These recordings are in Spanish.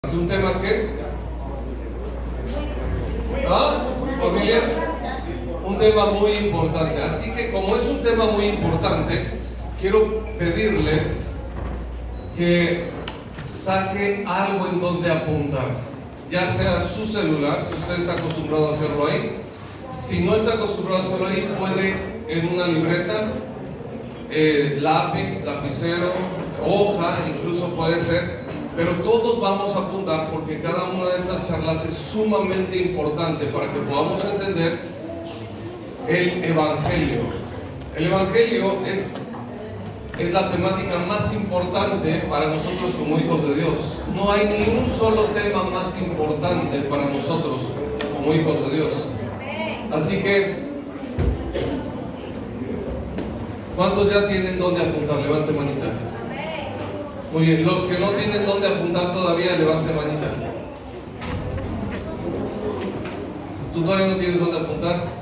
¿Un tema qué? Familia, un tema muy importante. Así que como es un tema muy importante, quiero pedirles que saque algo en donde apuntar, ya sea su celular, si usted está acostumbrado a hacerlo ahí. Si no está acostumbrado a hacerlo ahí, puede en una libreta, lápiz, lapicero, hoja, incluso puede ser. Pero todos vamos a apuntar porque cada una de estas charlas es sumamente importante para que podamos entender el Evangelio. El Evangelio es la temática más importante para nosotros como hijos de Dios. No hay ni un solo tema más importante para nosotros como hijos de Dios. Así que, ¿cuántos ya tienen dónde apuntar? Levante manita. Muy bien, los que no tienen dónde apuntar todavía, levante manita. ¿Tú todavía no tienes dónde apuntar?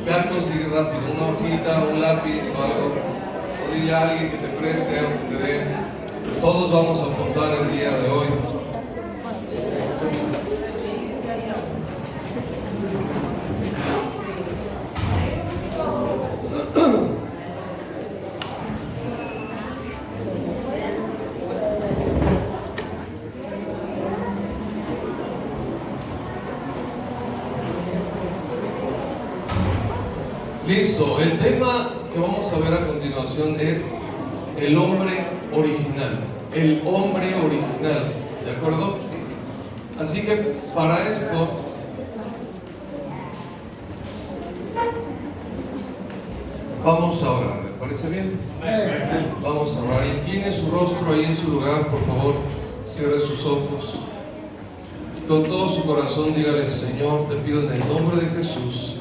Ve a conseguir rápido una hojita, un lápiz o algo. O dile a alguien que te preste algo que te dé. Todos vamos a apuntar el día de hoy. Listo, el tema que vamos a ver a continuación es el hombre original. El hombre original, ¿de acuerdo? Así que para esto vamos a orar, ¿les parece bien? Vamos a orar. Incline su rostro ahí en su lugar, por favor. Cierre sus ojos. Con todo su corazón dígale: Señor, te pido en el nombre de Jesús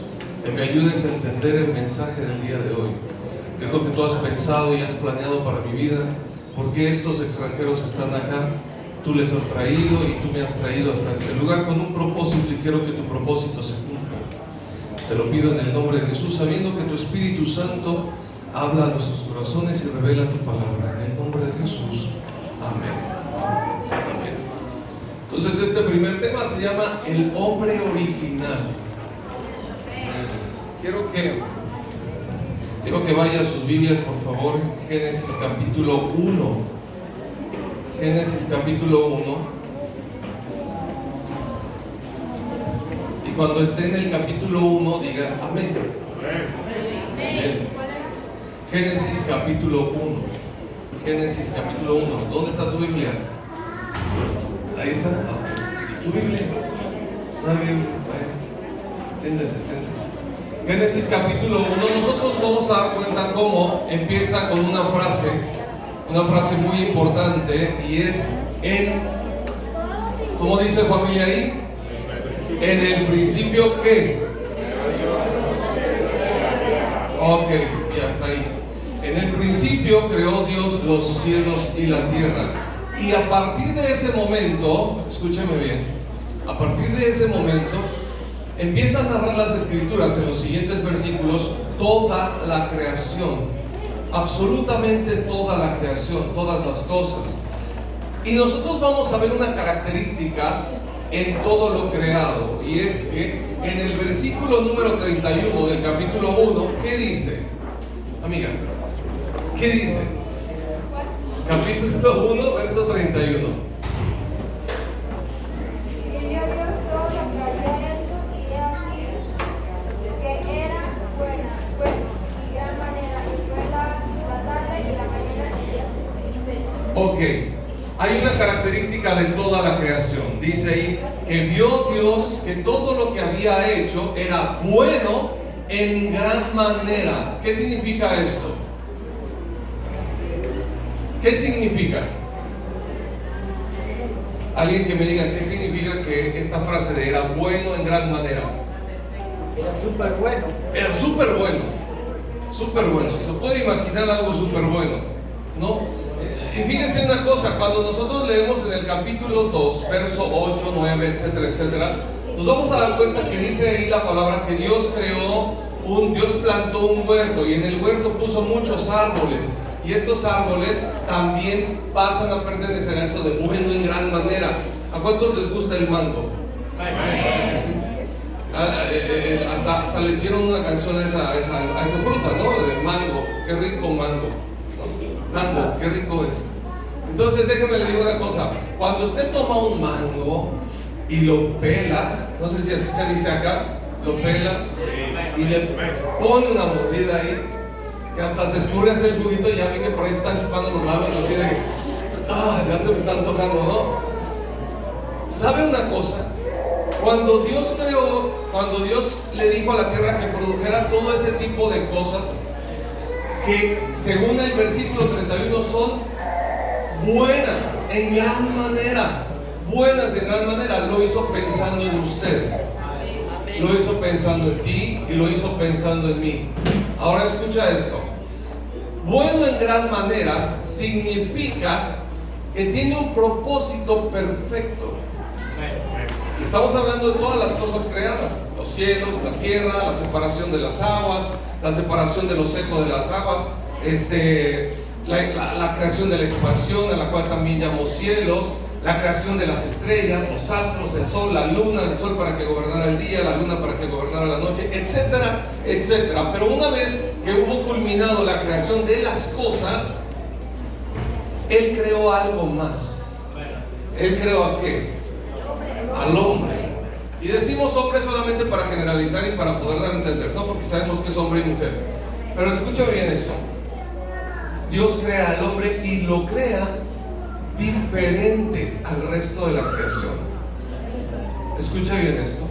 que me ayudes a entender el mensaje del día de hoy. ¿Qué es lo que tú has pensado y has planeado para mi vida? ¿Por qué estos extranjeros están acá? Tú les has traído y tú me has traído hasta este lugar con un propósito, y quiero que tu propósito se cumpla. Te lo pido en el nombre de Jesús, sabiendo que tu Espíritu Santo habla a nuestros corazones y revela tu palabra. En el nombre de Jesús. Amén. Amén. Entonces este primer tema se llama el hombre original. Quiero que vaya a sus Biblias, por favor. Génesis capítulo 1. Génesis capítulo 1. Y cuando esté en el capítulo 1, diga amén. Amén. Génesis capítulo 1. Génesis capítulo 1. ¿Dónde está tu Biblia? Ahí está. ¿Tu Biblia? No hay Biblia. Siéntese. Génesis capítulo 1, nosotros vamos a dar cuenta cómo empieza con una frase muy importante, y es ¿cómo dice familia ahí? En el principio, ¿qué? Ok, ya está ahí. En el principio creó Dios los cielos y la tierra. Y a partir de ese momento, escúcheme bien, a partir de ese momento, empieza a narrar las Escrituras en los siguientes versículos toda la creación, absolutamente toda la creación, todas las cosas. Y nosotros vamos a ver una característica en todo lo creado, y es que en el versículo número 31 del capítulo 1, ¿qué dice? Amiga, ¿qué dice? Capítulo 1, verso 31. Ok, hay una característica de toda la creación. Dice ahí que vio Dios que todo lo que había hecho era bueno en gran manera. ¿Qué significa esto? ¿Qué significa? Alguien que me diga qué significa que esta frase de era bueno en gran manera. Era súper bueno. Era súper bueno. Súper bueno. Se puede imaginar algo súper bueno, ¿no? Y fíjense una cosa, cuando nosotros leemos en el capítulo 2, verso 8, 9, etcétera, etcétera, nos vamos a dar cuenta que dice ahí la palabra que Dios Dios plantó un huerto, y en el huerto puso muchos árboles, y estos árboles también pasan a pertenecer a eso de bueno en gran manera. ¿A cuántos les gusta el mango? Hasta le hicieron una canción a esa fruta, ¿no? Del mango. Qué rico mango. Mango, qué rico es. Entonces déjeme le digo una cosa. Cuando usted toma un mango y lo pela, no sé si así se dice acá, lo pela y le pone una mordida ahí, que hasta se escurre hacia el juguito, y ya vi que por ahí están chupando los labios así de, ya se me están tocando, ¿no? ¿Sabe una cosa? Cuando Dios le dijo a la tierra que produjera todo ese tipo de cosas, que según el versículo 31 son buenas en gran manera, lo hizo pensando en usted, lo hizo pensando en ti y lo hizo pensando en mí. Ahora escucha esto. Bueno en gran manera significa que tiene un propósito perfecto. Estamos hablando de todas las cosas creadas: los cielos, la tierra, la separación de las aguas, la separación de lo seco de las aguas, la creación de la expansión, a la cual también llamamos cielos, la creación de las estrellas, los astros, el sol, la luna, el sol para que gobernara el día, la luna para que gobernara la noche, etcétera, etcétera. Pero una vez que hubo culminado la creación de las cosas, Él creó algo más. ¿Él creó a qué? Al hombre. Y decimos hombre solamente para generalizar y para poder dar a entender, no porque sabemos que es hombre y mujer. Pero escucha bien esto. Dios crea al hombre y lo crea diferente al resto de la creación. Escucha bien esto.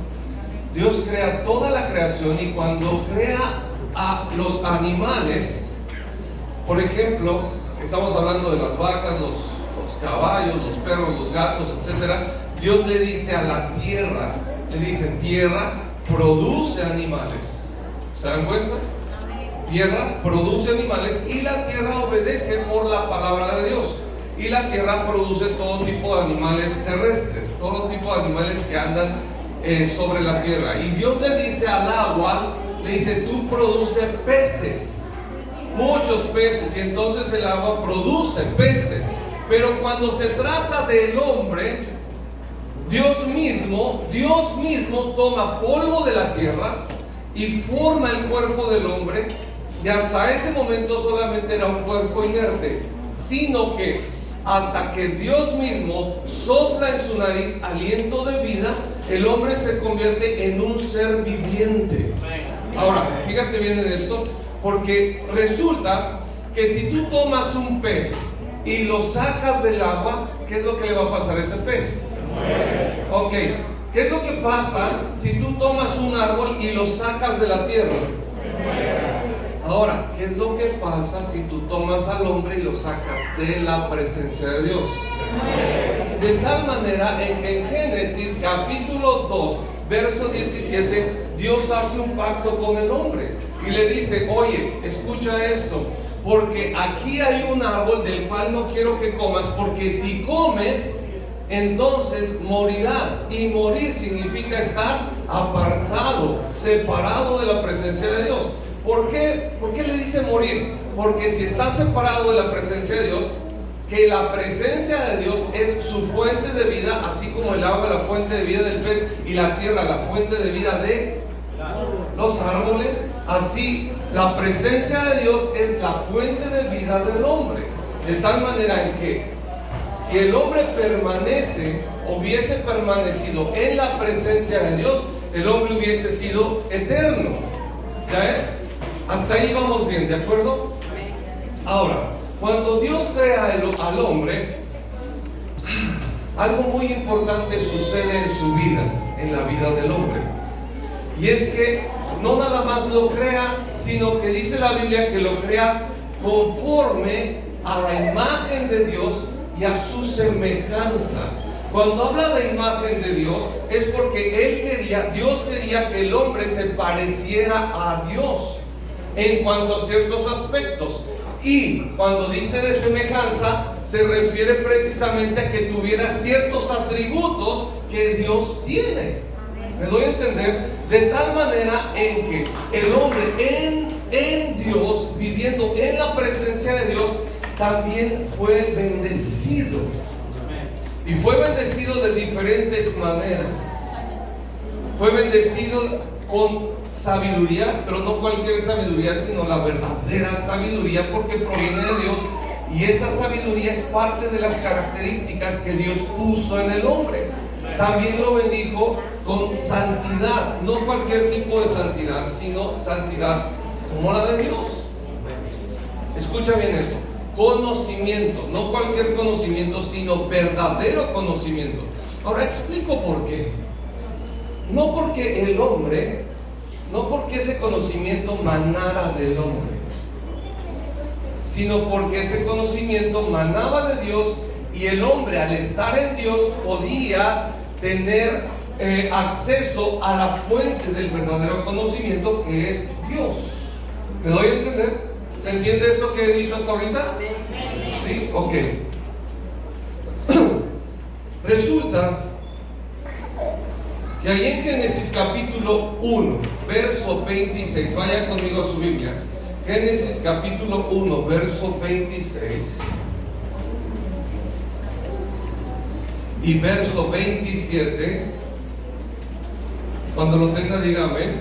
Dios crea toda la creación, y cuando crea a los animales, por ejemplo, estamos hablando de las vacas, los caballos, los perros, los gatos, etcétera. Dios le dice a la tierra, le dice: tierra, produce animales. ¿Se dan cuenta? Tierra produce animales, y la tierra obedece por la palabra de Dios. Y la tierra produce todo tipo de animales terrestres, todo tipo de animales que andan sobre la tierra. Y Dios le dice al agua, le dice: tú produce peces, muchos peces. Y entonces el agua produce peces. Pero cuando se trata del hombre, Dios mismo toma polvo de la tierra y forma el cuerpo del hombre. Y hasta ese momento solamente era un cuerpo inerte, sino que hasta que Dios mismo sopla en su nariz aliento de vida, el hombre se convierte en un ser viviente. Ahora, fíjate bien en esto, porque resulta que si tú tomas un pez y lo sacas del agua, ¿qué es lo que le va a pasar a ese pez? Ok, ¿qué es lo que pasa si tú tomas un árbol y lo sacas de la tierra? Ahora, ¿qué es lo que pasa si tú tomas al hombre y lo sacas de la presencia de Dios? De tal manera en que en Génesis capítulo 2, verso 17, Dios hace un pacto con el hombre y le dice: oye, escucha esto, porque aquí hay un árbol del cual no quiero que comas, porque si comes, entonces morirás. Y morir significa estar apartado, separado de la presencia de Dios. ¿Por qué? ¿Por qué le dice morir? Porque si estás separado de la presencia de Dios, que la presencia de Dios es su fuente de vida, así como el agua la fuente de vida del pez y la tierra la fuente de vida de los árboles, así la presencia de Dios es la fuente de vida del hombre. De tal manera en que si el hombre hubiese permanecido en la presencia de Dios, el hombre hubiese sido eterno. ¿Ya? Hasta ahí vamos bien, ¿de acuerdo? Ahora, cuando Dios crea al hombre, algo muy importante sucede en su vida, en la vida del hombre. Y es que no nada más lo crea, sino que dice la Biblia que lo crea conforme a la imagen de Dios y a su semejanza. Cuando habla de imagen de Dios, es porque Dios quería que el hombre se pareciera a Dios en cuanto a ciertos aspectos. Y cuando dice de semejanza, se refiere precisamente a que tuviera ciertos atributos que Dios tiene. ¿Me doy a entender? De tal manera en que el hombre en Dios, viviendo en la presencia de Dios, también fue bendecido. Y fue bendecido de diferentes maneras. Fue bendecido con sabiduría, pero no cualquier sabiduría, sino la verdadera sabiduría, porque proviene de Dios. Y esa sabiduría es parte de las características que Dios puso en el hombre. También lo bendijo con santidad, no cualquier tipo de santidad, sino santidad como la de Dios. Escucha bien esto: conocimiento, no cualquier conocimiento, sino verdadero conocimiento. Ahora explico por qué. No porque el hombre, no porque ese conocimiento manara del hombre, sino porque ese conocimiento manaba de Dios, y el hombre, al estar en Dios, podía tener acceso a la fuente del verdadero conocimiento, que es Dios. ¿Me doy a entender? ¿Se entiende esto que he dicho hasta ahorita? ¿Sí? Ok. Resulta que ahí en Génesis capítulo 1, verso 26, vaya conmigo a su Biblia. Génesis capítulo 1, verso 26 y verso 27. Cuando lo tenga, diga amén.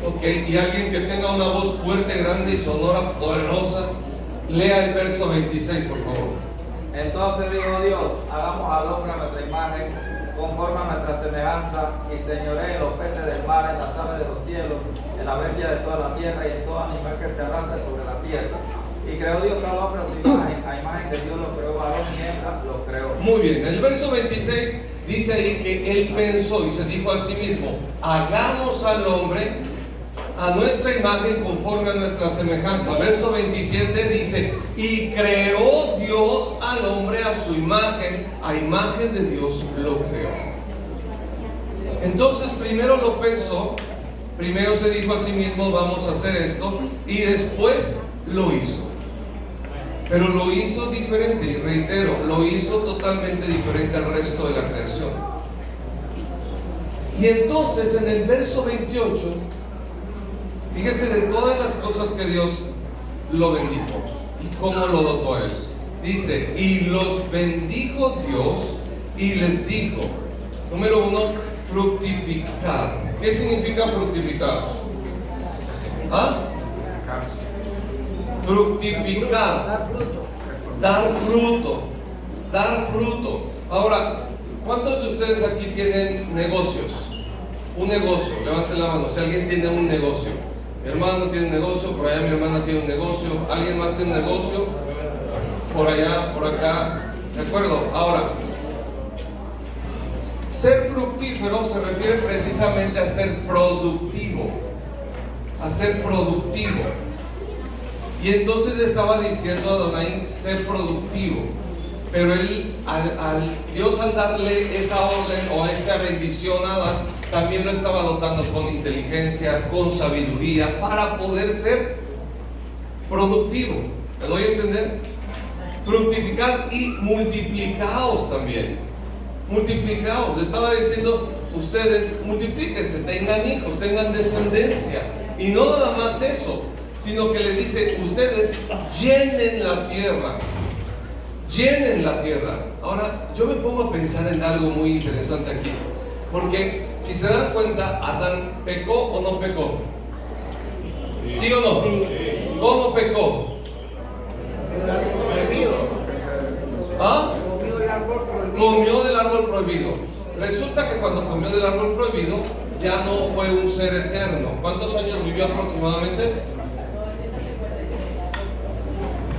Ok, y alguien que tenga una voz fuerte, grande y sonora, poderosa, lea el verso 26, por favor. Entonces dijo Dios: hagamos al hombre a nuestra imagen, conforme a nuestra semejanza, y señoree en los peces del mar, en las aves de los cielos, en la bestia de toda la tierra, y en todo animal que se arrastre sobre la tierra. Y creó Dios al hombre a su imagen, a imagen de Dios lo creó, varón y hembra lo creó. Muy bien, el verso 26 dice ahí que él pensó y se dijo a sí mismo: hagamos al hombre a nuestra imagen, conforme a nuestra semejanza. Verso 27 dice: y creó Dios al hombre a su imagen, a imagen de Dios lo creó. Entonces primero lo pensó, primero se dijo a sí mismo: vamos a hacer esto, y después lo hizo. Pero lo hizo diferente, y reitero, lo hizo totalmente diferente al resto de la creación. Y entonces en el verso 28, fíjese de todas las cosas que Dios lo bendijo y cómo lo dotó a él. Dice: y los bendijo Dios y les dijo, número 1, fructificar. ¿Qué significa fructificar? ¿Ah? Fructificar. Dar fruto. Dar fruto. Dar fruto. Ahora, ¿cuántos de ustedes aquí tienen negocios? Un negocio, levanten la mano si alguien tiene un negocio. Mi hermano tiene un negocio, por allá mi hermana tiene un negocio, alguien más tiene un negocio, por allá, por acá, ¿de acuerdo? Ahora, ser fructífero se refiere precisamente a ser productivo, a ser productivo. Y entonces le estaba diciendo a Adonai: ser productivo. Pero él, Dios al darle esa orden o esa bendición a Adán, también lo estaba dotando con inteligencia, con sabiduría, para poder ser productivo. ¿Me doy a entender? Fructificar y multiplicaos también. Multiplicaos. Le estaba diciendo: ustedes multiplíquense, tengan hijos, tengan descendencia. Y no nada más eso, sino que le dice: ustedes llenen la tierra. Llenen la tierra. Ahora, yo me pongo a pensar en algo muy interesante aquí. Porque si se dan cuenta, ¿Adán pecó o no pecó? ¿Sí o no? ¿Cómo pecó? Prohibido. ¿Ah? Comió el árbol prohibido. Comió del árbol prohibido. Resulta que cuando comió del árbol prohibido, ya no fue un ser eterno. ¿Cuántos años vivió aproximadamente?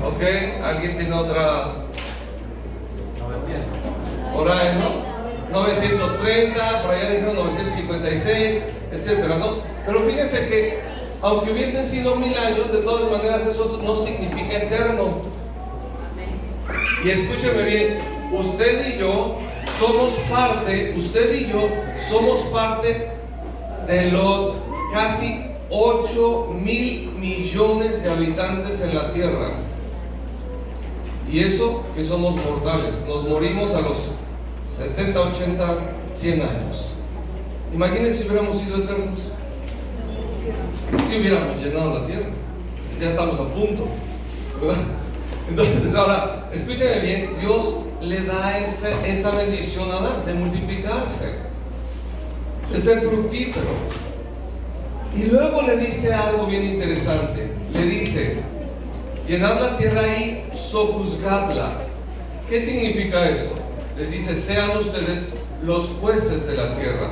Ok, ¿alguien tiene otra? 900. Por ahí, ¿no? 930, por allá dijeron 956, etcétera, ¿no? Pero fíjense que, aunque hubiesen sido 1000 años, de todas maneras eso no significa eterno. Y escúcheme bien, usted y yo somos parte de los casi 8,000 millones de habitantes en la tierra. Y eso que somos mortales, nos morimos a los 70, 80, 100 años. Imagínense si hubiéramos sido eternos. Si hubiéramos llenado la tierra. Ya estamos a punto, ¿verdad? Entonces ahora, escúchame bien, Dios le da esa bendición a Adán de multiplicarse, de ser fructífero. Y luego le dice algo bien interesante. Le dice: llenad la tierra y sojuzgadla. ¿Qué significa eso? Les dice: sean ustedes los jueces de la tierra,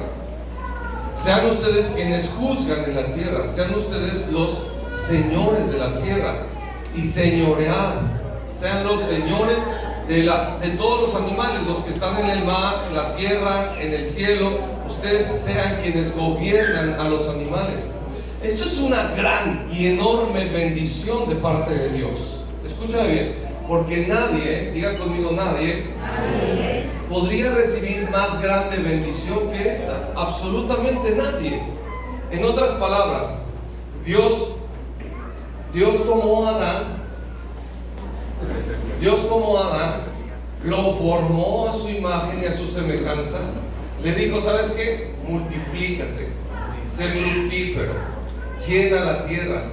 sean ustedes quienes juzgan en la tierra, sean ustedes los señores de la tierra, y señoread, sean los señores de todos los animales, los que están en el mar, en la tierra, en el cielo. Ustedes sean quienes gobiernan a los animales. Esto es una gran y enorme bendición de parte de Dios. Escúchame bien, porque nadie, diga conmigo, nadie podría recibir más grande bendición que esta. Absolutamente nadie. En otras palabras, Dios tomó a Adán, lo formó a su imagen y a su semejanza. Le dijo: ¿sabes qué? Multiplícate, sé fructífero, llena la tierra.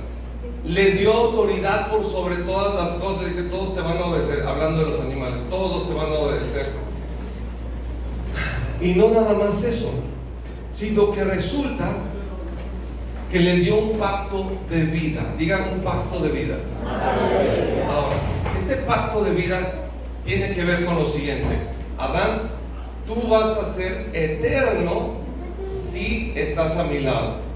Le dio autoridad por sobre todas las cosas. Le dije: todos te van a obedecer. Hablando de los animales, todos te van a obedecer. Y no nada más eso, sino que resulta que le dio un pacto de vida. Digan: un pacto de vida. Ahora, este pacto de vida tiene que ver con lo siguiente: Adán, tú vas a ser eterno si estás a mi lado.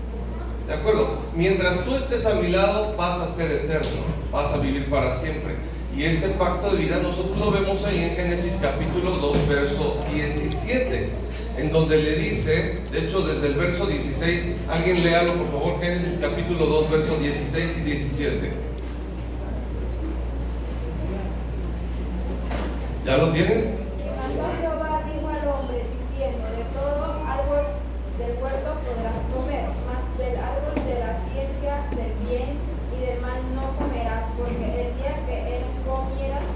¿De acuerdo? Mientras tú estés a mi lado, vas a ser eterno, vas a vivir para siempre. Y este pacto de vida nosotros lo vemos ahí en Génesis capítulo 2, verso 17, en donde le dice, de hecho desde el verso 16, alguien léalo por favor, Génesis capítulo 2, verso 16 y 17. ¿Ya lo tienen? Jehová dijo al hombre, diciendo: de todo árbol del huerto podrás comer, mas del árbol de la ciencia del bien y del mal no comerás, porque el día que él comieres,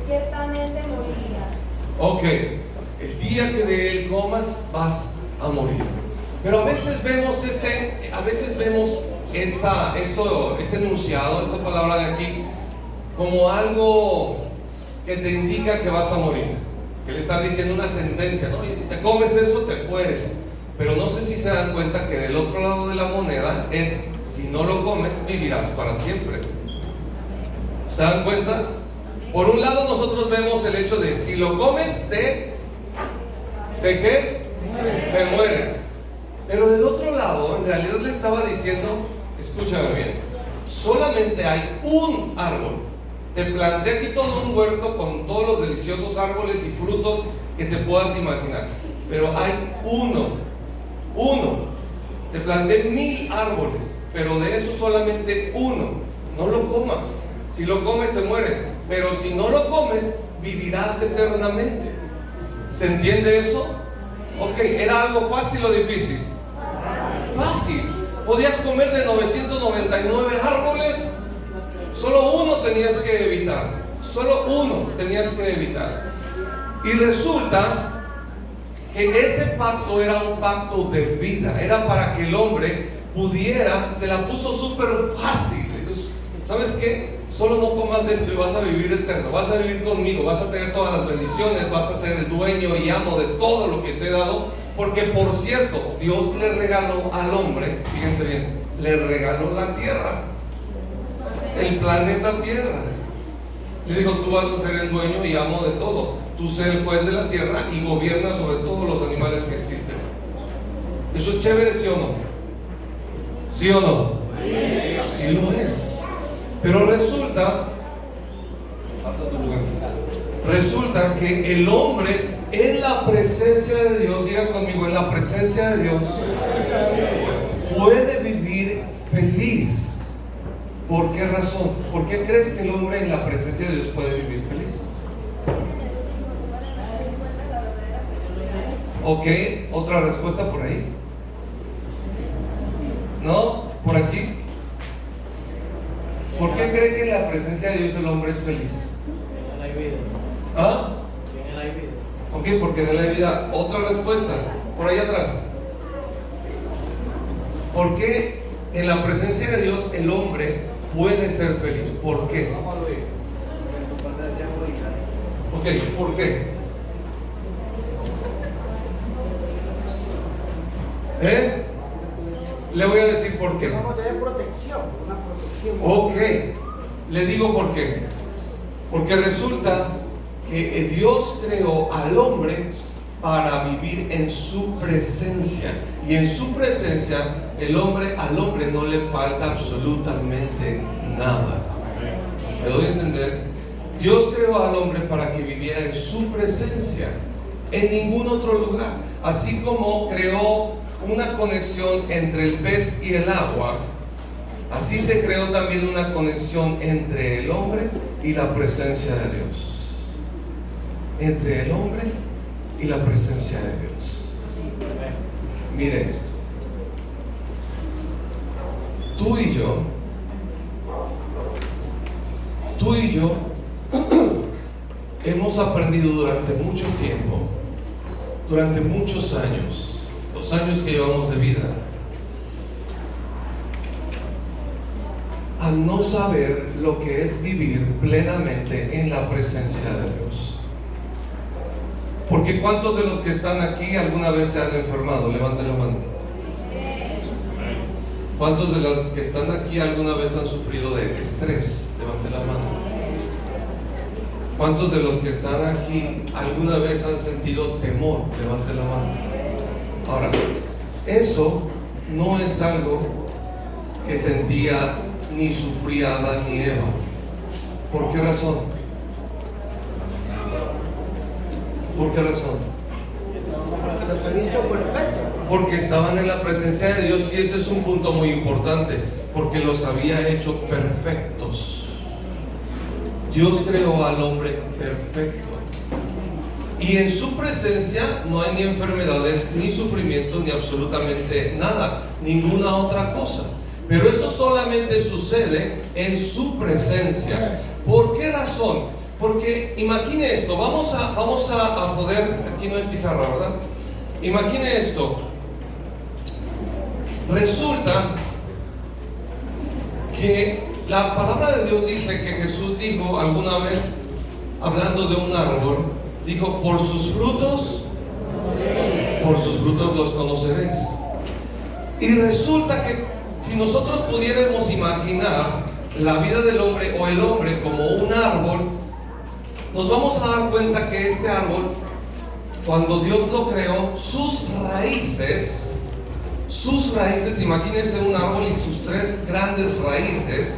ciertamente morirías. Ok, el día que de él comas vas a morir. Pero a veces vemos este enunciado, esta palabra de aquí, como algo que te indica que vas a morir, que le está diciendo una sentencia, ¿no? Y si te comes eso, te puedes. Pero no sé si se dan cuenta que del otro lado de la moneda es: si no lo comes, vivirás para siempre. ¿Se dan cuenta? Por un lado nosotros vemos el hecho de: si lo comes, ¿de qué? Te mueres. Pero del otro lado, en realidad le estaba diciendo: escúchame bien, solamente hay un árbol. Te planté aquí todo un huerto con todos los deliciosos árboles y frutos que te puedas imaginar, pero hay uno. Te planté 1000 árboles, pero de eso solamente uno. No lo comas. Si lo comes, te mueres, pero si no lo comes, vivirás eternamente. ¿Se entiende eso? Ok, ¿era algo fácil o difícil? Fácil. Podías comer de 999 árboles. Solo uno tenías que evitar. Solo uno tenías que evitar. Y resulta que ese pacto era un pacto de vida. Era para que el hombre pudiera, se la puso súper fácil. ¿Sabes qué? Solo no comas de esto y vas a vivir eterno. Vas a vivir conmigo, vas a tener todas las bendiciones, vas a ser el dueño y amo de todo lo que te he dado. Porque por cierto, Dios le regaló al hombre, fíjense bien, le regaló la tierra, el planeta Tierra. Le dijo: tú vas a ser el dueño y amo de todo. Tú sé el juez de la tierra y gobierna sobre todos los animales que existen. ¿Eso es chévere, sí o no? ¿Sí o no? Sí lo es. Pero resulta que el hombre, en la presencia de Dios, diga conmigo, en la presencia de Dios, puede vivir feliz. ¿Por qué razón? ¿Por qué crees que el hombre en la presencia de Dios puede vivir feliz? Ok, otra respuesta por ahí. ¿No? Por aquí. ¿Por qué cree que en la presencia de Dios el hombre es feliz? ¿Ah? Ok, porque en la vida. Otra respuesta, por ahí atrás. ¿Por qué en la presencia de Dios el hombre puede ser feliz? ¿Por qué? Ok, ¿por qué? Le voy a decir por qué. Vamos a tener protección, una protección. Ok, le digo por qué. Porque resulta que Dios creó al hombre para vivir en su presencia. Y en su presencia, al hombre no le falta absolutamente nada. ¿Me doy a entender? Dios creó al hombre para que viviera en su presencia, en ningún otro lugar. Así como creó una conexión entre el pez y el agua, así se creó también una conexión entre el hombre y la presencia de Dios. Entre el hombre y la presencia de Dios. Mire esto. Tú y yo hemos aprendido durante mucho tiempo, durante muchos años, los años que llevamos de vida, a no saber lo que es vivir plenamente en la presencia de Dios. Porque ¿cuántos de los que están aquí alguna vez se han enfermado? Levanten la mano. ¿Cuántos de los que están aquí alguna vez han sufrido de estrés? Levanten la mano. ¿Cuántos de los que están aquí alguna vez han sentido temor? Levanten la mano. Ahora, eso no es algo que sentía ni sufría Adán ni Eva. ¿Por qué razón? ¿Por qué razón? Porque los había hecho perfectos. Porque estaban en la presencia de Dios, y ese es un punto muy importante, porque los había hecho perfectos. Dios creó al hombre perfecto, y en su presencia no hay ni enfermedades, ni sufrimiento, ni absolutamente nada, ninguna otra cosa. Pero eso solamente sucede en su presencia. ¿Por qué razón? Porque imagine esto, vamos a poder, aquí no hay pizarra, ¿verdad? Imagine esto. Resulta que la palabra de Dios dice que Jesús dijo alguna vez, hablando de un árbol, dijo: por sus frutos los conoceréis. Y resulta que si nosotros pudiéramos imaginar la vida del hombre o el hombre como un árbol, nos vamos a dar cuenta que este árbol, cuando Dios lo creó, sus raíces, imagínense un árbol y sus tres grandes raíces.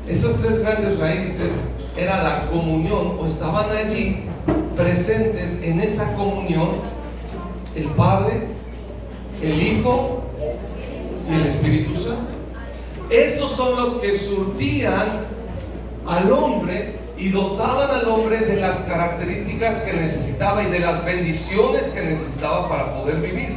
Esas tres grandes raíces era la comunión, o estaban allí presentes en esa comunión, el Padre, el Hijo y el Espíritu Santo. Estos son los que surtían al hombre y dotaban al hombre de las características que necesitaba y de las bendiciones que necesitaba para poder vivir.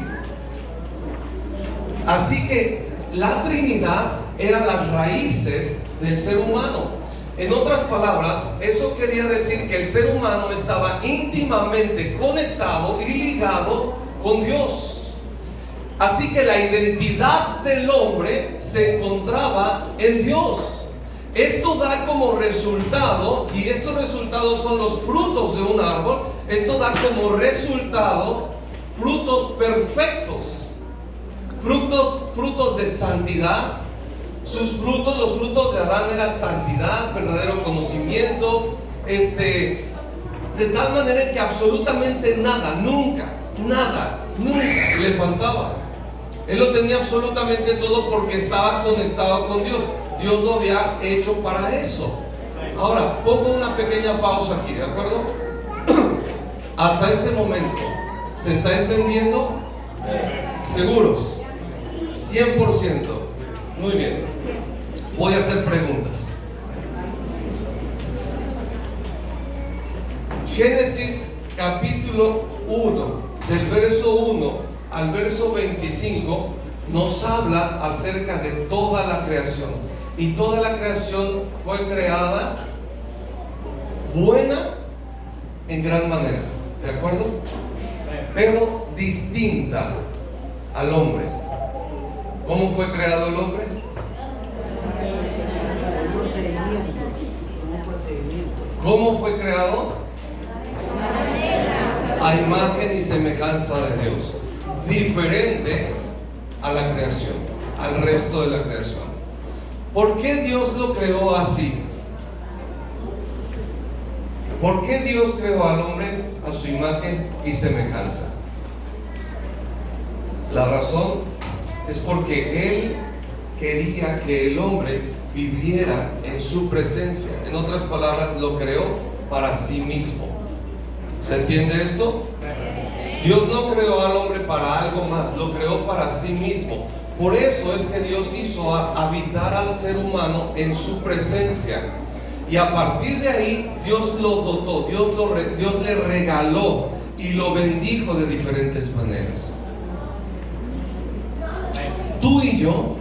Así que la Trinidad eran las raíces del ser humano. En otras palabras, eso quería decir que el ser humano estaba íntimamente conectado y ligado con Dios. Así que la identidad del hombre se encontraba en Dios. Esto da como resultado, y estos resultados son los frutos de un árbol, esto da como resultado frutos perfectos, frutos de santidad. Sus frutos, los frutos de Adán, eran santidad, verdadero conocimiento, de tal manera que absolutamente nunca le faltaba. Él lo tenía absolutamente todo porque estaba conectado con Dios. Dios lo había hecho para eso. Ahora, pongo una pequeña pausa aquí, ¿de acuerdo? Hasta este momento, ¿se está entendiendo? ¿Seguros? 100%. Muy bien. Voy a hacer preguntas. Génesis capítulo 1, del verso 1 al verso 25, nos habla acerca de toda la creación. Y toda la creación fue creada buena en gran manera, ¿de acuerdo? Pero distinta al hombre. ¿Cómo fue creado el hombre? Un procedimiento. ¿Cómo fue creado? a imagen y semejanza de Dios, diferente a la creación, al resto de la creación. ¿Por qué Dios lo creó así? ¿Por qué Dios creó al hombre a su imagen y semejanza? La razón es porque Él quería que el hombre viviera en su presencia. En otras palabras, lo creó para sí mismo. ¿Se entiende esto? Dios no creó al hombre para algo más, lo creó para sí mismo. Por eso es que Dios hizo habitar al ser humano en su presencia. Y a partir de ahí, Dios lo dotó, Dios le regaló y lo bendijo de diferentes maneras. Tú y yo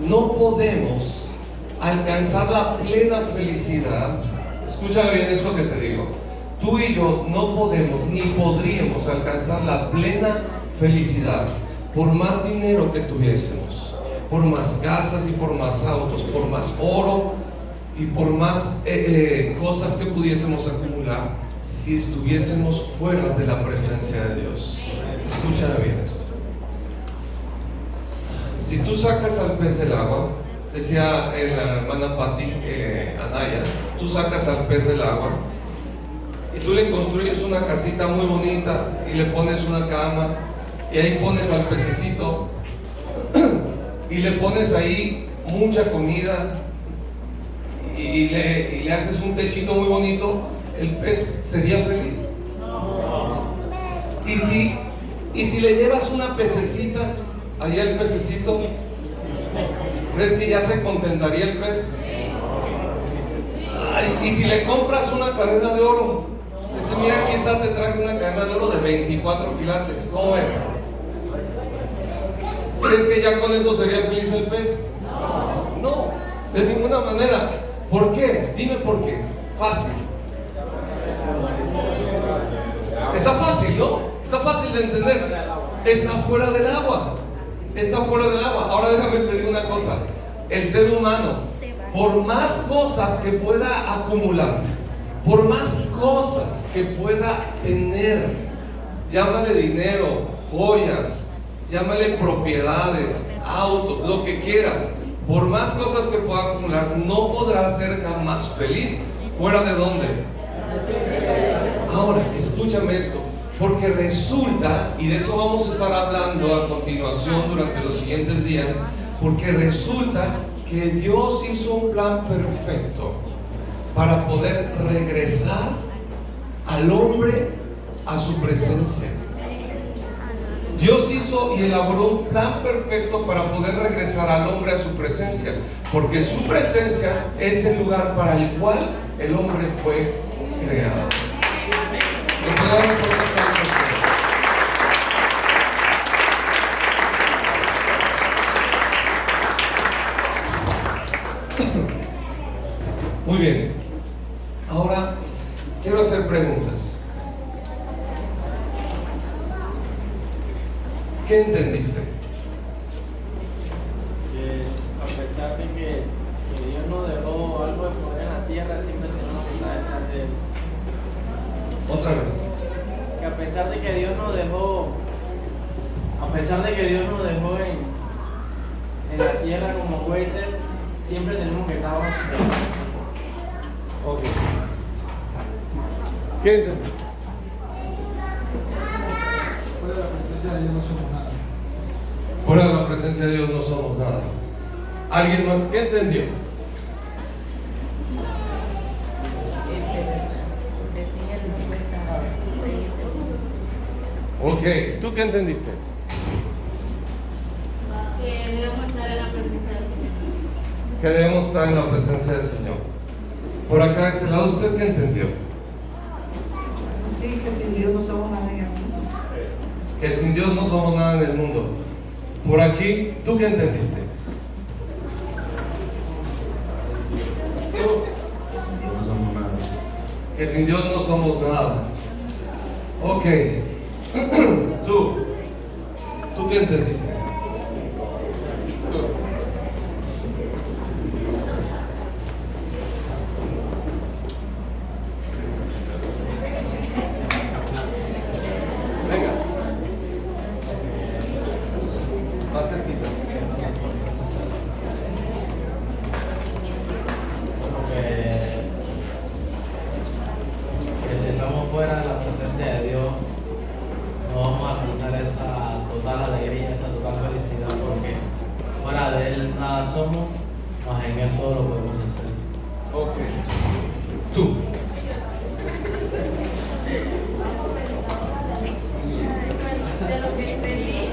no podemos alcanzar la plena felicidad. Escúchame bien esto que te digo. Tú y yo no podemos ni podríamos alcanzar la plena felicidad por más dinero que tuviésemos, por más casas y por más autos, por más oro y por más cosas que pudiésemos acumular, si estuviésemos fuera de la presencia de Dios. Escúchame bien esto. Si tú sacas al pez del agua, decía la hermana Patti Anaya, tú sacas al pez del agua y tú le construyes una casita muy bonita y le pones una cama y ahí pones al pececito y le pones ahí mucha comida y le haces un techito muy bonito, ¿el pez sería feliz? Y si le llevas una pececita allá al pececito, ¿crees que ya se contentaría el pez? Ay, y si le compras una cadena de oro, dice, mira, aquí está, te traje una cadena de oro de 24 quilates, ¿cómo es? ¿Crees que ya con eso sería feliz el pez? No, de ninguna manera. ¿Por qué? Dime por qué. Fácil. Está fácil, ¿no? Está fácil de entender. Está fuera del agua. Está fuera del agua. Ahora déjame te digo una cosa. El ser humano, por más cosas que pueda acumular, por más cosas que pueda tener, llámale dinero, joyas, llámale propiedades, autos, lo que quieras, por más cosas que pueda acumular, no podrá ser jamás feliz. ¿Fuera de dónde? Ahora, escúchame esto. Porque resulta, y de eso vamos a estar hablando a continuación durante los siguientes días, porque resulta que Dios hizo un plan perfecto para poder regresar al hombre a su presencia. Dios hizo y elaboró un plan perfecto para poder regresar al hombre a su presencia, porque su presencia es el lugar para el cual el hombre fue creado. Muy bien, ahora quiero hacer preguntas. ¿Qué entendiste? A pesar de que Dios nos dejó algo de poder en la tierra, siempre tenemos que estar detrás de Él. Otra vez. Que a pesar de que Dios nos dejó en la tierra como jueces, siempre tenemos que estar bajo su presencia. Ok. ¿Qué entendiste? Fuera de la presencia de Dios no somos nada. Fuera de la presencia de Dios no somos nada. ¿Alguien más? ¿Qué entendió? Ok, ¿tú qué entendiste? Que debemos estar en la presencia del Señor. Que debemos estar en la presencia del Señor. Por acá, a este lado, ¿usted qué entendió? Sí, que sin Dios no somos nada en el mundo. Que sin Dios no somos nada en el mundo. Por aquí, ¿tú qué entendiste? No somos nada. Que sin Dios no somos nada. Ok. ¿Tú qué entendiste? Tú. cerquita. Que si estamos fuera de la presencia de Dios, no vamos a alcanzar esa total alegría, esa total felicidad, porque fuera de Él nada somos, mas en Él todo lo podemos hacer. Ok. Tú. De lo que entendí,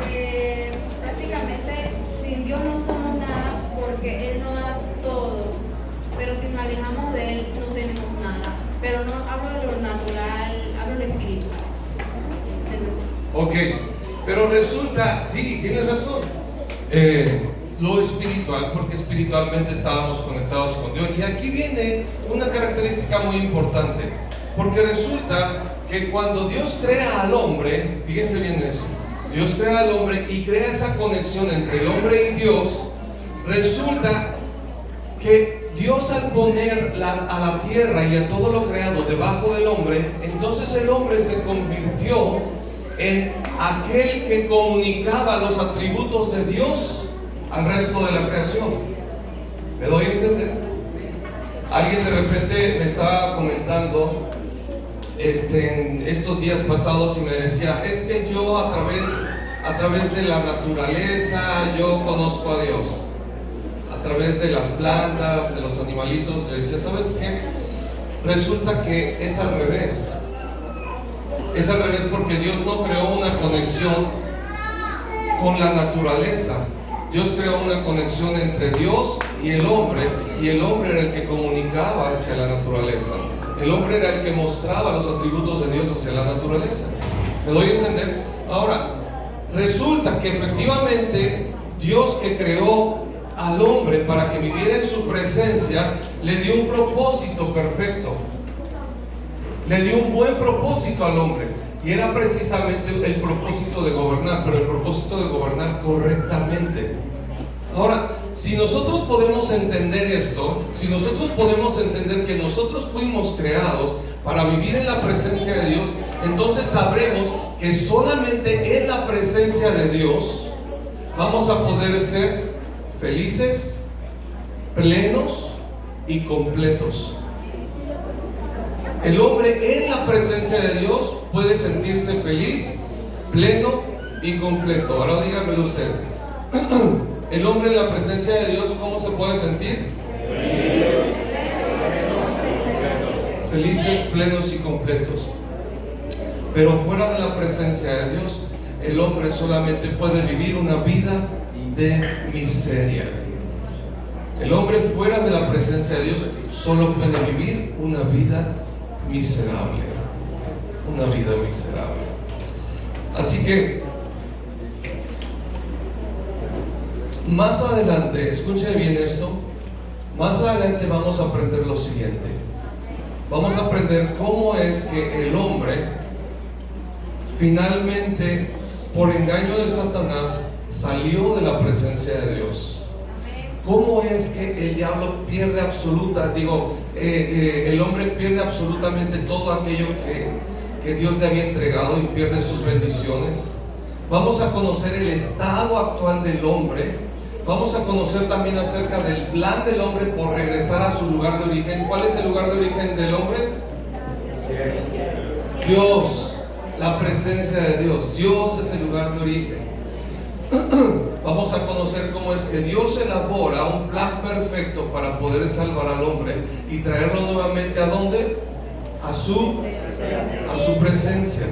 que prácticamente sin Dios no somos nada porque Él nos da todo, pero si nos alejamos de Él no tenemos nada. Pero no hablo de lo natural, hablo de lo espiritual. Ok, pero resulta, sí, tienes razón, lo espiritual, porque espiritualmente estábamos conectados con Dios. Y aquí viene una característica muy importante, porque resulta que cuando Dios crea al hombre, fíjense bien eso, Dios crea al hombre y crea esa conexión entre el hombre y Dios, resulta que Dios al poner a la tierra y a todo lo creado debajo del hombre, entonces el hombre se convirtió en aquel que comunicaba los atributos de Dios al resto de la creación. ¿Me doy a entender? Alguien de repente me estaba comentando en estos días pasados y me decía, es que yo a través de la naturaleza yo conozco a Dios. A través de las plantas, de los animalitos. Le decía, ¿sabes qué? Resulta que es al revés. Es al revés, porque Dios no creó una conexión con la naturaleza. Dios creó una conexión entre Dios y el hombre era el que comunicaba hacia la naturaleza. El hombre era el que mostraba los atributos de Dios hacia la naturaleza. ¿Me doy a entender? Ahora, resulta que efectivamente Dios, que creó al hombre para que viviera en su presencia, le dio un propósito perfecto. Le dio un buen propósito al hombre, y era precisamente el propósito de gobernar, pero el propósito de gobernar correctamente. Ahora, si nosotros podemos entender esto, si nosotros podemos entender que nosotros fuimos creados para vivir en la presencia de Dios, entonces sabremos que solamente en la presencia de Dios vamos a poder ser felices, plenos y completos. El hombre en la presencia de Dios puede sentirse feliz, pleno y completo. Ahora dígamelo usted. El hombre en la presencia de Dios, ¿cómo se puede sentir? Felices, plenos y completos. Pero fuera de la presencia de Dios, el hombre solamente puede vivir una vida de miseria. El hombre fuera de la presencia de Dios solo puede vivir una vida miserable. Una vida miserable. Así que más adelante, escuche bien esto, más adelante vamos a aprender lo siguiente. Vamos a aprender cómo es que el hombre finalmente, por engaño de Satanás, salió de la presencia de Dios. ¿Cómo es que el diablo pierde el hombre pierde absolutamente todo aquello que Dios le había entregado y pierde sus bendiciones? Vamos a conocer el estado actual del hombre. Vamos a conocer también acerca del plan del hombre por regresar a su lugar de origen. ¿Cuál es el lugar de origen del hombre? Dios, la presencia de Dios. Dios es el lugar de origen. Vamos a conocer cómo es que Dios elabora un plan perfecto para poder salvar al hombre y traerlo nuevamente ¿a dónde? A su presencia.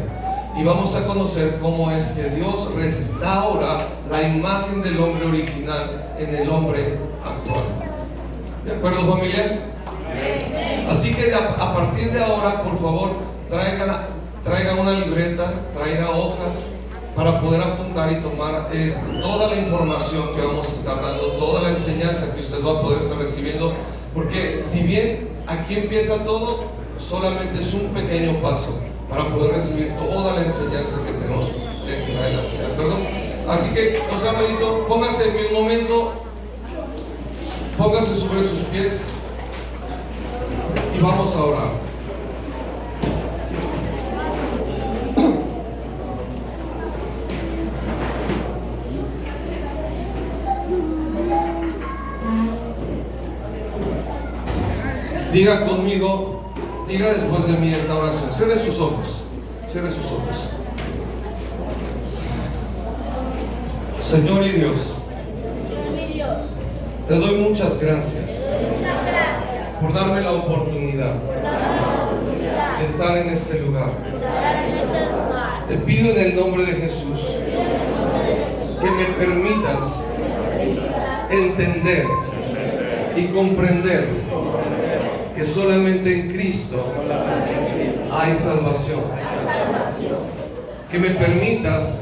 Y vamos a conocer cómo es que Dios restaura la imagen del hombre original en el hombre actual. ¿De acuerdo, familia? Así que a partir de ahora, por favor, traiga una libreta, traiga hojas para poder apuntar y tomar toda la información que vamos a estar dando, toda la enseñanza que usted va a poder estar recibiendo, porque si bien aquí empieza todo, solamente es un pequeño paso para poder recibir toda la enseñanza que tenemos de aquí en adelante, ¿de acuerdo? Así que, José Amelito, póngase en un momento, póngase sobre sus pies y vamos a orar. Diga conmigo, diga después de mí esta oración. Cierre sus ojos. Cierre sus ojos. Señor y Dios, te doy muchas gracias por darme la oportunidad de estar en este lugar. Te pido en el nombre de Jesús que me permitas entender y comprender que solamente en Cristo hay salvación. Que me permitas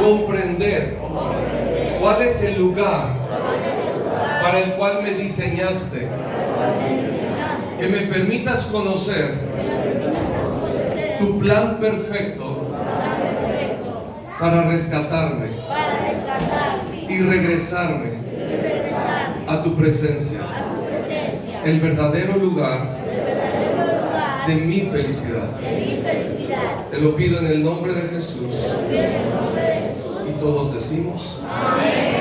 comprender cuál es el lugar para el cual me diseñaste. Que me permitas conocer tu plan perfecto para rescatarme y regresarme a tu presencia, el verdadero lugar de mi felicidad. Te lo pido en el nombre de Jesús. Y todos decimos amén.